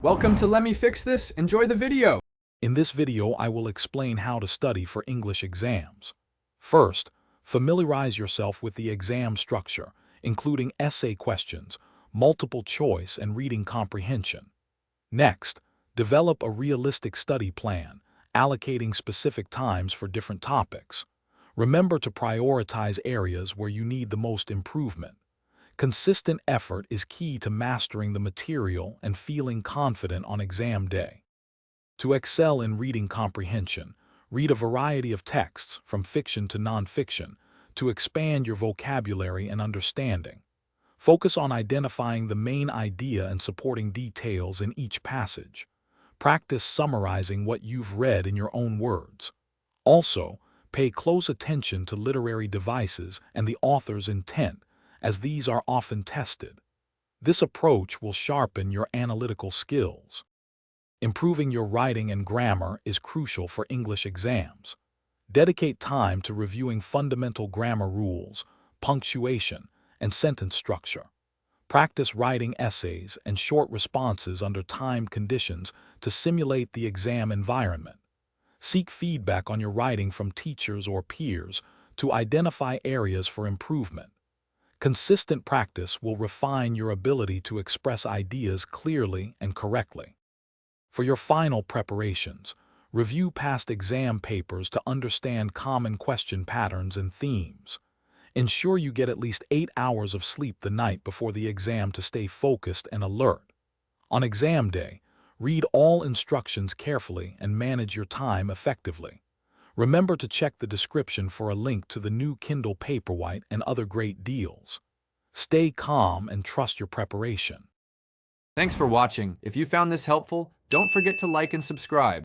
Welcome to Let Me Fix This. Enjoy the video. In this video, I will explain how to study for English exams. First, familiarize yourself with the exam structure, including essay questions, multiple choice, and reading comprehension. Next, develop a realistic study plan, allocating specific times for different topics. Remember to prioritize areas where you need the most improvement. Consistent effort is key to mastering the material and feeling confident on exam day. To excel in reading comprehension, read a variety of texts, from fiction to nonfiction, to expand your vocabulary and understanding. Focus on identifying the main idea and supporting details in each passage. Practice summarizing what you've read in your own words. Also, pay close attention to literary devices and the author's intent, as these are often tested. This approach will sharpen your analytical skills. Improving your writing and grammar is crucial for English exams. Dedicate time to reviewing fundamental grammar rules, punctuation, and sentence structure. Practice writing essays and short responses under timed conditions to simulate the exam environment. Seek feedback on your writing from teachers or peers to identify areas for improvement. Consistent practice will refine your ability to express ideas clearly and correctly. For your final preparations, review past exam papers to understand common question patterns and themes. Ensure you get at least 8 hours of sleep the night before the exam to stay focused and alert. On exam day, read all instructions carefully and manage your time effectively. Remember to check the description for a link to the new Kindle Paperwhite and other great deals. Stay calm and trust your preparation. Thanks for watching. If you found this helpful, don't forget to like and subscribe.